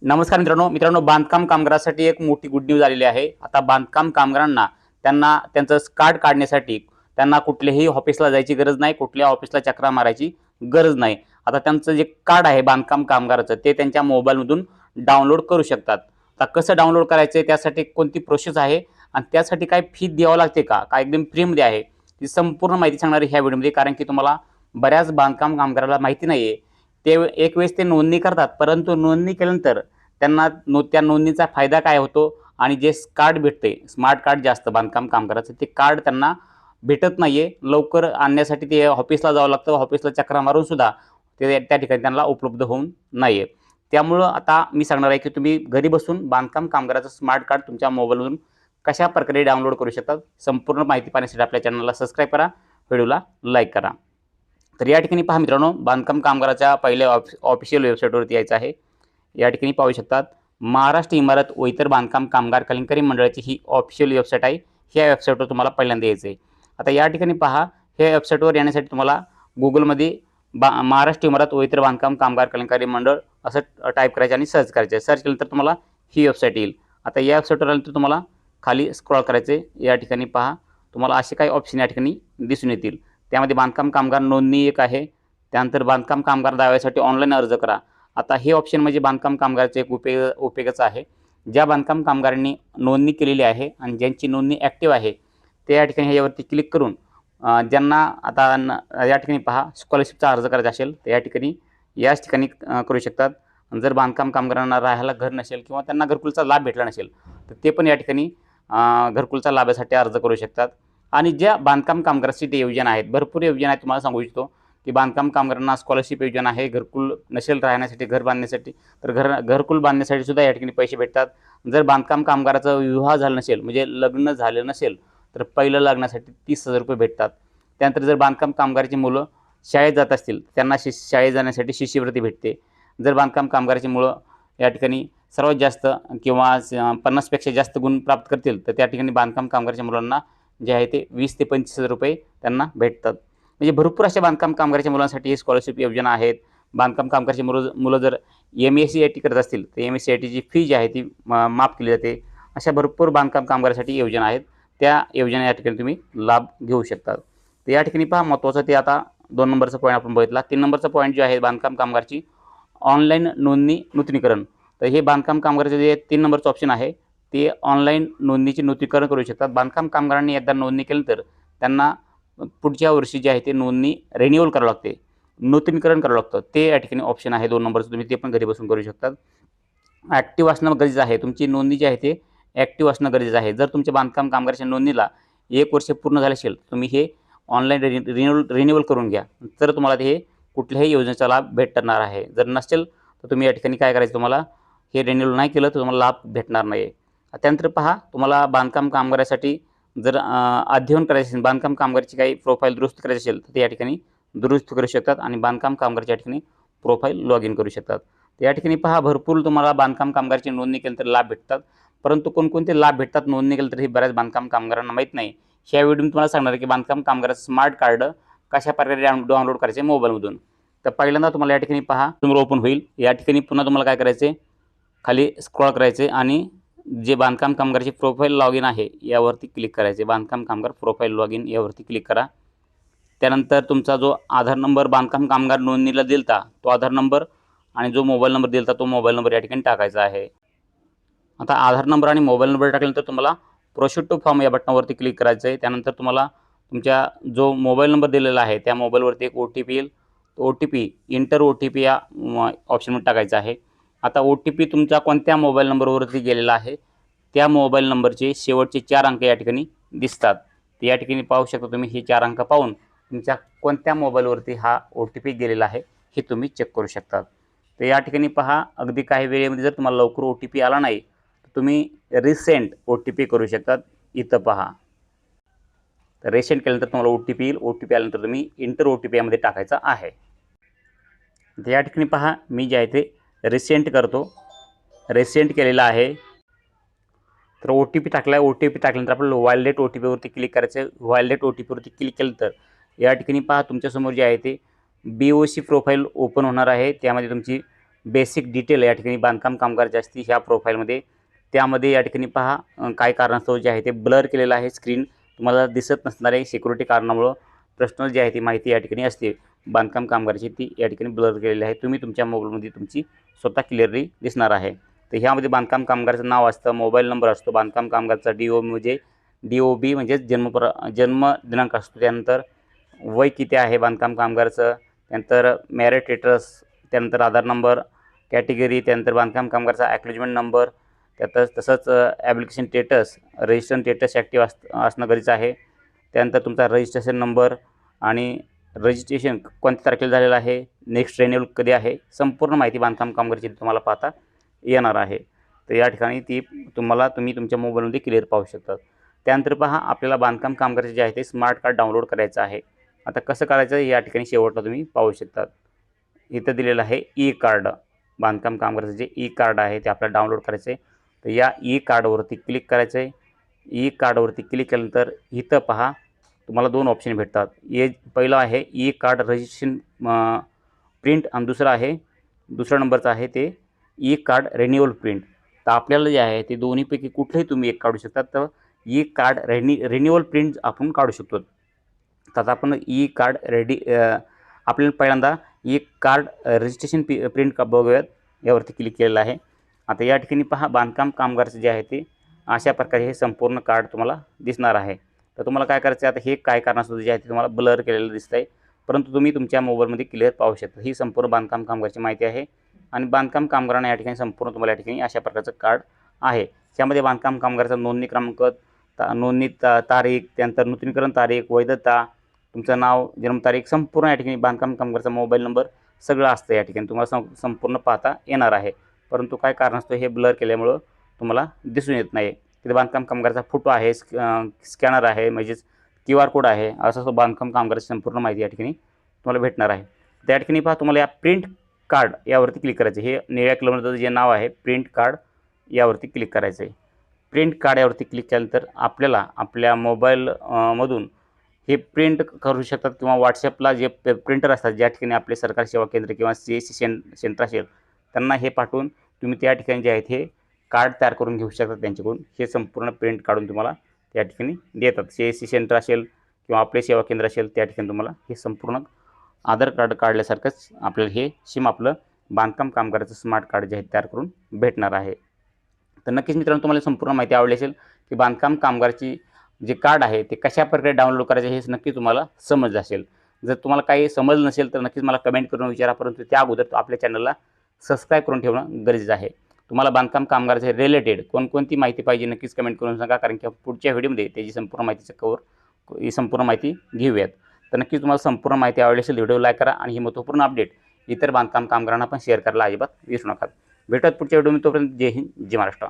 नमस्कार मित्रांनो, बांधकाम कामगारासाठी एक मोठी गुड न्यूज आलेली आहे. आता बांधकाम कामगारांना त्यांना त्यांचं कार्ड काढण्यासाठी त्यांना कुठल्याही ऑफिसला जायची गरज नाही, कुठल्या ऑफिसला चकरा मारायची गरज नाही. आता त्यांचं जे कार्ड आहे बांधकाम कामगाराचं ते त्यांच्या मोबाईलमधून डाउनलोड करू शकतात. आता कसं डाउनलोड करायचं त्यासाठी कोणती प्रोसेस आहे आणि त्यासाठी काय फी द्यावं लागते का? काय एकदम फ्रीमध्ये आहे? ती संपूर्ण माहिती सांगणार आहे ह्या व्हिडिओमध्ये, कारण की तुम्हाला बऱ्याच बांधकाम कामगाराला माहिती नाहीये. ते एक वेळेस ते नोंदणी करतात, परंतु नोंदणी केल्यानंतर त्यांना त्या नोंदणीचा फायदा काय होतो आणि जे कार्ड भेटते, स्मार्ट कार्ड जे असतं बांधकाम कामगाराचं, ते कार्ड त्यांना भेटत नाहीये. लवकर आणण्यासाठी ते ऑफिसला जावं लागतं. ऑफिसला चकरा मारून सुद्धा ते त्या ठिकाणी त्यांना उपलब्ध होऊन नाहीये. त्यामुळं आता मी सांगणार आहे की तुम्ही घरी बसून बांधकाम कामगाराचं स्मार्ट कार्ड तुमच्या मोबाईलवरून कशाप्रकारे डाउनलोड करू शकतात. संपूर्ण माहिती पाहण्यासाठी आपल्या चॅनलला सबस्क्राईब करा, व्हिडिओला लाईक करा. तर या ठिकाणी पहा मित्रांनो, बांधकाम कामगाराच्या पहिल्या ऑफिशियल वेबसाईटवरती यायचं आहे. या ठिकाणी पाहू शकतात, महाराष्ट्र इमारत व इतर बांधकाम कामगार कल्याणकारी मंडळाची ही ऑफिशियल वेबसाईट आहे. ह्या वेबसाईटवर तुम्हाला पहिल्यांदा यायचं आहे. आता या ठिकाणी पहा, ह्या वेबसाईटवर येण्यासाठी तुम्हाला गुगलमध्ये महाराष्ट्र इमारत व इतर बांधकाम कामगार कल्याणकारी मंडळ असं टाईप करायचं आणि सर्च करायचं. सर्च केल्यानंतर तुम्हाला ही वेबसाईट येईल. आता या वेबसाईटवर आल्यानंतर तुम्हाला खाली स्क्रॉल करायचे. या ठिकाणी पहा, तुम्हाला असे काही ऑप्शन या ठिकाणी दिसून येतील. त्यामध्ये बांधकाम कामगार नोंदणी एक आहे. त्यानंतर बांधकाम कामगार दाव्यासाठी ऑनलाईन अर्ज करा. आता हे ऑप्शन म्हणजे बांधकाम कामगाराचे एक उपयोगाचं आहे. ज्या बांधकाम कामगारांनी नोंदणी केलेली आहे आणि ज्यांची नोंदणी ॲक्टिव्ह आहे, ते या ठिकाणी ह्याच्यावरती क्लिक करून ज्यांना आता या ठिकाणी पहा, स्कॉलरशिपचा अर्ज करायचा असेल तर या ठिकाणी याच ठिकाणी करू शकतात. जर बांधकाम कामगारांना राहायला घर नसेल किंवा त्यांना घरकुलचा लाभ भेटला नसेल तर ते पण या ठिकाणी घरकुलचा लाभासाठी अर्ज करू शकतात. आणि ज्या बांधकाम कामगारांसाठी योजना आहेत, भरपूर योजना आहेत. तुम्हाला सांगू इच्छितो की बांधकाम कामगारांना स्कॉलरशिप योजना आहे. घरकुल नसेल राहण्यासाठी, घर बांधण्यासाठी, तर घरकुल बांधण्यासाठी सुद्धा या ठिकाणी पैसे भेटतात. जर बांधकाम कामगाराचा विवाह झाला नसेल, म्हणजे लग्न झालं नसेल, तर पहिलं लग्नासाठी 30,000 रुपये भेटतात. त्यानंतर जर बांधकाम कामगाराची मुलं शाळेत जात असतील, त्यांना शाळेत जाण्यासाठी शिष्यवृत्ती भेटते. जर बांधकाम कामगाराची मुलं या ठिकाणी सर्वात जास्त किंवा 50पेक्षा जास्त गुण प्राप्त करतील, तर त्या ठिकाणी बांधकाम कामगाराच्या मुलांना जे आहे ते 20,000 ते 25,000 रुपये त्यांना भेटतात. म्हणजे भरपूर अशा बांधकाम कामगाराच्या मुलांसाठी स्कॉलरशिप योजना आहेत. बांधकाम कामगाराची मुलं जर MSc-IT करत असतील तर MSc-ITची फी जी आहे ती माफ केली जाते. अशा भरपूर बांधकाम कामगारासाठी योजना आहेत. त्या योजना या ठिकाणी तुम्ही लाभ घेऊ शकता. तर या ठिकाणी पहा, महत्त्वाचं ते आता 2 नंबरचा पॉईंट आपण बघितला. 3 नंबरचा पॉईंट जो आहे बांधकाम कामगारची ऑनलाईन नोंदणी नूतनीकरण. तर हे बांधकाम कामगाराचे जे 3 नंबरचं ऑप्शन आहे, ते ऑनलाईन नोंदणीचे नूतनीकरण करू शकतात. बांधकाम कामगारांनी एकदा नोंदणी केल्यानंतर त्यांना पुढच्या वर्षी जे आहे ते नोंदणी रिन्यूअल करावं लागते, नूतनीकरण करावं लागतं. ते या ठिकाणी ऑप्शन आहे 2 नंबरचं. तुम्ही ते पण घरी बसून करू शकतात. ॲक्टिव्ह असणं गरजेचं आहे. तुमची नोंदणी जी आहे ते ॲक्टिव्ह असणं गरजेचं आहे. जर तुमच्या बांधकाम कामगाराच्या नोंदणीला 1 वर्ष पूर्ण झाले असेल, तुम्ही हे ऑनलाईन रिन्यूअल करून घ्या. तर तुम्हाला हे कुठल्याही योजनेचा लाभ भेटणार आहे. जर नसेल तर तुम्ही या ठिकाणी काय करायचं, तुम्हाला हे रिन्यूअल नाही केलं तर तुम्हाला लाभ भेटणार नाही. त्यानंतर पहा, तुम्हाला बांधकाम कामगारासाठी जर अध्ययन करायचं असेल, बांधकाम कामगाराची काही प्रोफाईल दुरुस्त करायची असेल, तर ते या ठिकाणी दुरुस्त करू शकतात आणि बांधकाम कामगाराच्या ठिकाणी प्रोफाईल लॉग इन करू शकतात. तर या ठिकाणी पहा, भरपूर तुम्हाला बांधकाम कामगाराची नोंदणी केली तर लाभ भेटतात. परंतु कोणकोणते लाभ भेटतात नोंदणी केलं तर हे बऱ्याच बांधकाम कामगारांना माहीत नाही. ह्या व्हिडिओ तुम्हाला सांगणार आहे की बांधकाम कामगाराचं स्मार्ट कार्ड कशाप्रकारे डाउनलोड करायचे मोबाईलमधून. तर पहिल्यांदा तुम्हाला या ठिकाणी पहा, समोर ओपन होईल. या ठिकाणी पुन्हा तुम्हाला काय करायचे, खाली स्क्रॉल करायचे आणि जे बांधकाम कामगाराची प्रोफाईल लॉग इन आहे यावरती क्लिक करायचे. बांधकाम कामगार प्रोफाईल लॉग इन यावरती क्लिक करा. त्यानंतर तुमचा जो आधार नंबर बांधकाम कामगार नोंदणीला दिलता तो आधार नंबर आणि जो मोबाईल नंबर दिलता तो मोबाईल नंबर या ठिकाणी टाकायचा आहे. आता आधार नंबर आणि मोबाईल नंबर टाकल्यानंतर तुम्हाला प्रोसीड टू फॉर्म या बटनावरती क्लिक करायचं आहे. त्यानंतर तुम्हाला तुमच्या जो मोबाईल नंबर दिलेला आहे त्या मोबाईलवरती एक OTP येईल. OTP इंटर OTP या ऑप्शनवर टाकायचा आहे. आता OTP तुमच्या कोणत्या मोबाईल नंबरवरती गेलेला आहे त्या मोबाईल नंबरचे शेवटचे 4 अंक या ठिकाणी दिसतात. तर या ठिकाणी पाहू शकता तुम्ही, हे 4 अंक पाहून तुमच्या कोणत्या मोबाईलवरती हा OTP गेलेला आहे हे तुम्ही चेक करू शकता. तर या ठिकाणी पहा, अगदी काही वेळेमध्ये जर तुम्हाला लवकर OTP आला नाही तर तुम्ही रिसेंट OTP करू शकतात. इथं पहा, तर रिसेंट केल्यानंतर तुम्हाला OTP येईल. OTP आल्यानंतर तुम्ही इंटर OTP यामध्ये टाकायचा आहे. तर या ठिकाणी पहा, मी जे आहे ते रिसेंट करतो. रिसेंट केलेला आहे. तर OTP टाकला आहे. OTP टाकल्यानंतर आपल्याला व्हॅलिडेट OTPवरती क्लिक करायचं आहे. व्हॅलिडेट OTPवरती क्लिक केलं तर या ठिकाणी पहा, तुमच्यासमोर जे आहे ते BOC प्रोफाईल ओपन होणार आहे. त्यामध्ये तुमची बेसिक डिटेल या ठिकाणी बांधकाम कामगारची असते ह्या प्रोफाईलमध्ये. त्यामध्ये या ठिकाणी पहा काय कारणास्तव जे आहे ते ब्लर केलेलं आहे स्क्रीन. तुम्हाला दिसत नसणार आहे सिक्युरिटी कारणामुळं पर्सनल जी आहे ती माहिती या ठिकाणी असते बांधकाम कामगाराची, ती या ठिकाणी ब्लर केलेली आहे. तुम्ही तुमच्या मोबाईलमध्ये तुमची स्वतः क्लिअरली दिसणार आहे. तर ह्यामध्ये बांधकाम कामगाराचं नाव असतं, मोबाईल नंबर असतो, बांधकाम कामगारचा DOB म्हणजे जन्म दिनांक असतो. त्यानंतर वय किती आहे बांधकाम कामगाराचं, त्यानंतर मॅरिड स्टेटस, त्यानंतर आधार नंबर, कॅटेगरी, त्यानंतर बांधकाम कामगारचा ॲक्नॉलेजमेंट नंबर, तसंच application status, registration status active असणं गरजेचं आहे. त्यानंतर तुमचा रजिस्ट्रेशन नंबर आणि रजिस्ट्रेशन कोणत्या तारखेला झालेलं आहे, नेक्स्ट रिन्युअल कधी आहे, संपूर्ण माहिती बांधकाम कामगाराची तुम्हाला पाहता येणार आहे. तर या ठिकाणी ती तुम्ही तुमच्या मोबाईलमध्ये क्लिअर पाहू शकता. त्यानंतर पहा आपल्याला बांधकाम कामगाराचे जे आहे ते स्मार्ट कार्ड डाउनलोड करायचं आहे. आता कसं करायचं या ठिकाणी शेवटला तुम्ही पाहू शकता. इथं दिलेलं आहे ई कार्ड. बांधकाम कामगाराचं जे ई कार्ड आहे ते आपल्याला डाउनलोड करायचं आहे. तर या ई कार्डवरती क्लिक करायचं आहे. ई कार्डवरती क्लिक केल्यानंतर इथं पहा तुम्हाला 2 ऑप्शन भेटतात. पहिलं आहे ई कार्ड रजिस्ट्रेशन प्रिंट आणि दुसरा नंबरचा आहे ते ई कार्ड रिन्युअल प्रिंट. तर आपल्याला जे आहे ते दोन्हीपैकी कुठलंही तुम्ही एक काढू शकता. तर ई कार्ड रिन्युअल प्रिंट आपण काढू शकतो. तर आता आपण ई कार्ड आपल्याला पहिल्यांदा ई कार्ड रजिस्ट्रेशन प्रिंट बघूयात. यावरती क्लिक केलेलं आहे. आता या ठिकाणी पहा बांधकाम कामगाराचं जे आहे ते अशा प्रकारे हे संपूर्ण कार्ड तुम्हाला दिसणार आहे. तर तुम्हाला काय करायचं आहे, आता हे काय कारणास्तव जे आहे ते तुम्हाला ब्लर केलेलं दिसतं आहे, परंतु तुम्ही तुमच्या मोबाईलमध्ये क्लिअर पाहू शकता. ही संपूर्ण बांधकाम कामगाराची माहिती आहे आणि बांधकाम कामगारांना या ठिकाणी संपूर्ण तुम्हाला या ठिकाणी अशा प्रकारचं कार्ड आहे. त्यामध्ये बांधकाम कामगाराचा नोंदणी क्रमांक, नोंदणी तारीख, त्यानंतर नूतनीकरण तारीख, वैधता, तुमचं नाव, जन्मतारीख, संपूर्ण या ठिकाणी बांधकाम कामगाराचा मोबाईल नंबर सगळं असतं या ठिकाणी तुम्हाला संपूर्ण पाहता येणार आहे. परंतु काय कारणास्तव हे ब्लर केल्यामुळं तुम्हाला दिसून येत नाही. तिथे बांधकाम कामगाराचा फोटो आहे, स्कॅनर आहे, म्हणजेच QR कोड आहे, असं बांधकाम कामगाराची संपूर्ण माहिती या ठिकाणी तुम्हाला भेटणार आहे. त्या ठिकाणी पहा तुम्हाला या प्रिंट कार्ड यावरती क्लिक करायचं. हे निळ्या कलरचं जे नाव आहे प्रिंट कार्ड यावरती क्लिक करायचं आहे. प्रिंट कार्ड यावरती क्लिक केल्यानंतर आपल्याला आपल्या मोबाईल मधून हे प्रिंट करू शकतात किंवा WhatsAppला जे प्रिंटर असतात ज्या ठिकाणी आपले सरकारी सेवा केंद्र किंवा CSC सेंटर असेल त्यांना हे पाठवून तुम्ही त्या ठिकाणी जे आहेत हे कार्ड तयार करून घेऊ शकता त्यांच्याकडून. हे संपूर्ण प्रिंट काढून तुम्हाला त्या ठिकाणी देतात. CSC सेंटर असेल किंवा आपले सेवा केंद्र असेल त्या ठिकाणी तुम्हाला हे संपूर्ण आधार कार्ड काढल्यासारखंच आपल्याला हे आपलं बांधकाम कामगाराचं स्मार्ट कार्ड जे आहे तयार करून भेटणार आहे. तर नक्कीच मित्रांनो तुम्हाला संपूर्ण माहिती आवडली असेल की बांधकाम कामगाराची जे कार्ड आहे ते कशा प्रकारे डाउनलोड करायचे हे नक्की तुम्हाला समजलं असेल. जर तुम्हाला काही समजलं नसेल तर नक्कीच मला कमेंट करून विचारा, परंतु त्या अगोदर आपल्या चॅनलला सबस्क्राईब करून ठेवणं गरजेचं आहे. तुम्हाला बांधकाम कामगाराचे रिलेटेड कोणकोणती माहिती पाहिजे नक्कीच कमेंट करून सांगा, कारण की पुढच्या व्हिडिओमध्ये त्याची संपूर्ण माहिती घेऊयात. तर नक्कीच तुम्हाला संपूर्ण माहिती आवडली असेल व्हिडिओ लाईक करा आणि ही महत्त्वपूर्ण अपडेट इतर बांधकाम कामगारांना पण शेअर करायला अजिबात विसरू नका. भेटूयात पुढच्या व्हिडिओमध्ये. तोपर्यंत जय हिंद, जय महाराष्ट्र.